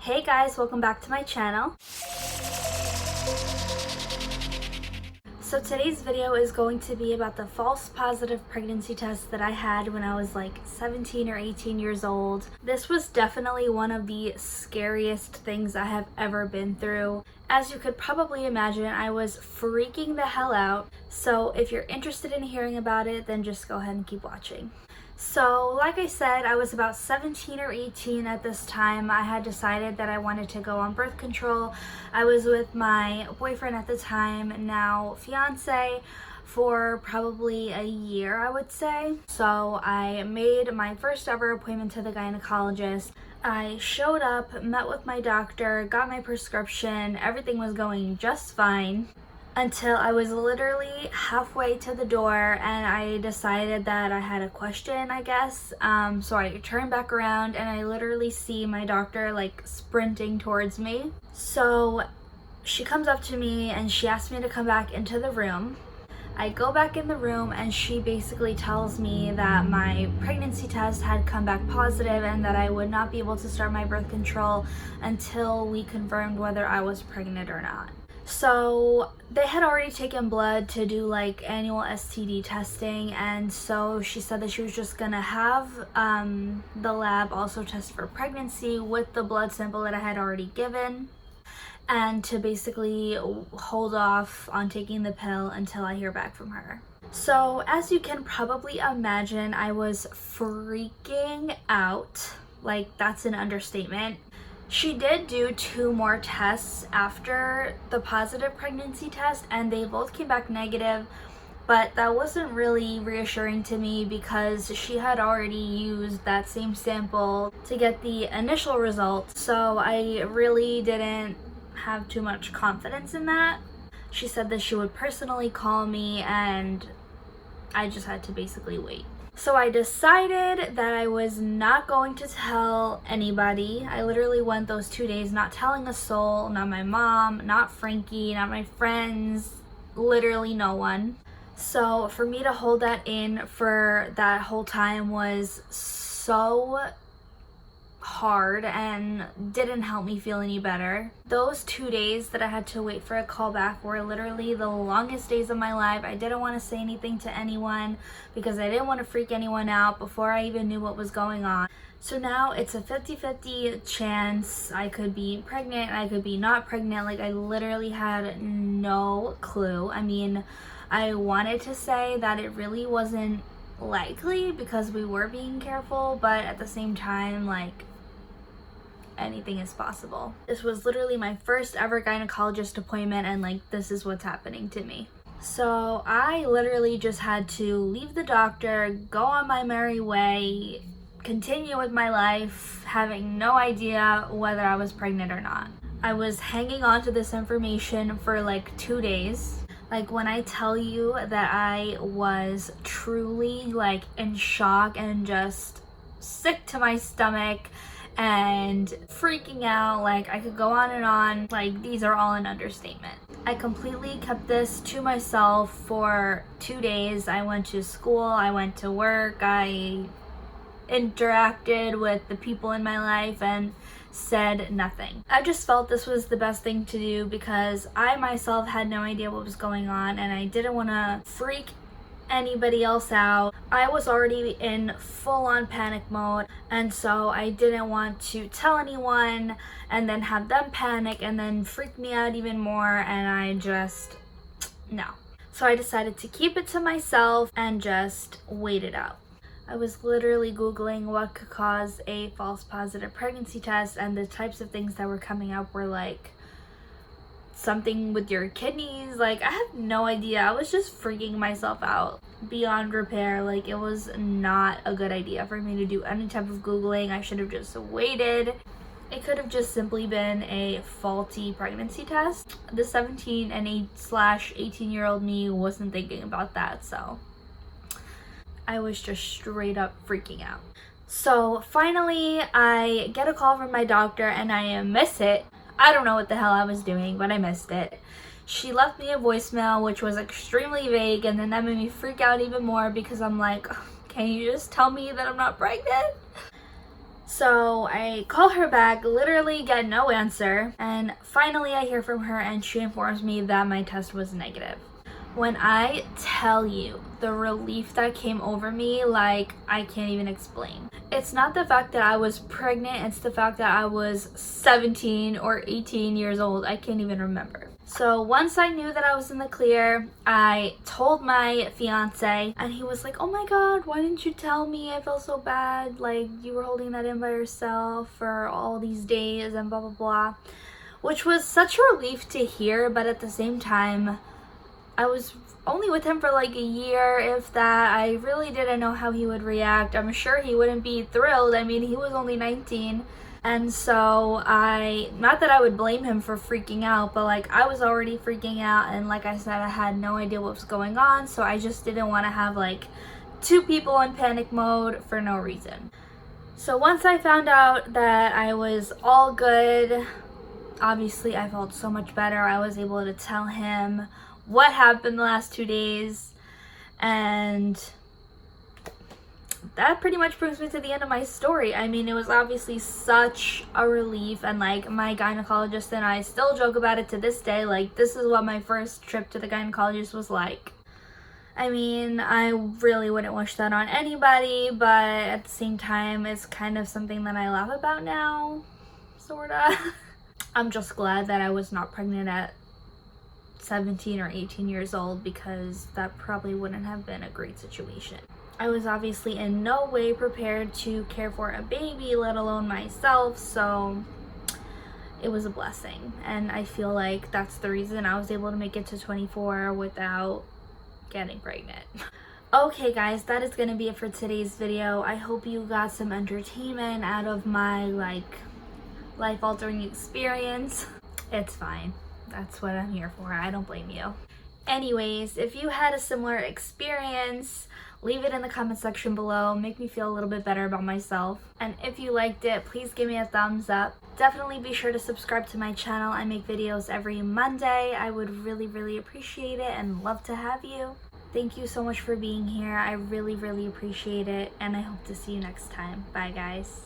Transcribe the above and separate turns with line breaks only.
Hey guys, welcome back to my channel. So today's video is going to be about the false positive pregnancy test that I had when I was like 17 or 18 years old. This was definitely one of the scariest things I have ever been through. As you could probably imagine, I was freaking the hell out. So if you're interested in hearing about it, then just go ahead and keep watching. So like I said, I was about 17 or 18 at this time. I had decided that I wanted to go on birth control. I was with my boyfriend at the time, now fiance, for probably a year, I would say. So I made my first ever appointment to the gynecologist. I showed up, met with my doctor, got my prescription, everything was going just fine. Until I was literally halfway to the door and I decided that I had a question, I guess. So I turned back around and I literally see my doctor like sprinting towards me. So she comes up to me and she asked me to come back into the room. I go back in the room and she basically tells me that my pregnancy test had come back positive and that I would not be able to start my birth control until we confirmed whether I was pregnant or not. So they had already taken blood to do like annual STD testing, and so she said that she was just gonna have the lab also test for pregnancy with the blood sample that I had already given, and to basically hold off on taking the pill until I hear back from her. So as you can probably imagine, I was freaking out. Like, that's an understatement. She did do 2 more tests after the positive pregnancy test and they both came back negative, but that wasn't really reassuring to me because she had already used that same sample to get the initial results, so I really didn't have too much confidence in that. She said that she would personally call me and I just had to basically wait. So I decided that I was not going to tell anybody. I literally went those 2 days not telling a soul, not my mom, not Frankie, not my friends, literally no one. So for me to hold that in for that whole time was so hard and didn't help me feel any better. Those 2 days that I had to wait for a call back were literally the longest days of my life. I didn't want to say anything to anyone because I didn't want to freak anyone out before I even knew what was going on. So now it's a 50-50 chance. I could be pregnant, I could be not pregnant. Like, I literally had no clue. I mean, I wanted to say that it really wasn't likely because we were being careful, but at the same time, like, anything is possible. This was literally my first ever gynecologist appointment and like this is what's happening to me. So I literally just had to leave the doctor, go on my merry way, continue with my life, having no idea whether I was pregnant or not. I was hanging on to this information for like 2 days. Like, when I tell you that I was truly like in shock and just sick to my stomach and freaking out, like I could go on and on, like these are all an understatement. I completely kept this to myself for 2 days. I went to school, I went to work, I interacted with the people in my life and said nothing. I just felt this was the best thing to do because I myself had no idea what was going on and I didn't want to freak anybody else out. I was already in full-on panic mode, and so I didn't want to tell anyone and then have them panic and then freak me out even more, and I just, no. So I decided to keep it to myself and just wait it out. I was literally Googling what could cause a false positive pregnancy test, and the types of things that were coming up were like something with your kidneys. Like, I have no idea. I was just freaking myself out beyond repair. Like, it was not a good idea for me to do any type of Googling. I should have just waited. It could have just simply been a faulty pregnancy test. The 17 and 18-year-old me wasn't thinking about that, so I was just straight up freaking out. So finally, I get a call from my doctor and I miss it. I don't know what the hell I was doing, but I missed it. She left me a voicemail, which was extremely vague, and then that made me freak out even more because I'm like, can you just tell me that I'm not pregnant? So I call her back, literally get no answer, and finally I hear from her and she informs me that my test was negative. When I tell you the relief that came over me, like, I can't even explain. It's not the fact that I was pregnant, it's the fact that I was 17 or 18 years old. I can't even remember. So once I knew that I was in the clear, I told my fiance and he was like, oh my god, why didn't you tell me? I felt so bad, like you were holding that in by yourself for all these days and blah blah blah, which was such a relief to hear. But at the same time, I was only with him for like a year, if that. I really didn't know how he would react. I'm sure he wouldn't be thrilled. I mean, he was only 19. And so not that I would blame him for freaking out, but like I was already freaking out, and like I said, I had no idea what was going on, so I just didn't want to have like two people in panic mode for no reason. So once I found out that I was all good, obviously I felt so much better. I was able to tell him what happened the last 2 days, and that pretty much brings me to the end of my story. I mean, it was obviously such a relief, and like my gynecologist and I still joke about it to this day. Like, this is what my first trip to the gynecologist was like. I mean, I really wouldn't wish that on anybody, but at the same time, it's kind of something that I laugh about now, sorta. I'm just glad that I was not pregnant at 17 or 18 years old, because that probably wouldn't have been a great situation. I was obviously in no way prepared to care for a baby, let alone myself, so it was a blessing. And I feel like that's the reason I was able to make it to 24 without getting pregnant. Okay guys, that is gonna be it for today's video. I hope you got some entertainment out of my like life-altering experience. It's fine. That's what I'm here for. I don't blame you. Anyways, if you had a similar experience, leave it in the comment section below. Make me feel a little bit better about myself. And if you liked it, please give me a thumbs up. Definitely be sure to subscribe to my channel. I make videos every Monday. I would really appreciate it and love to have you. Thank you so much for being here. I really appreciate it, and I hope to see you next time. Bye guys.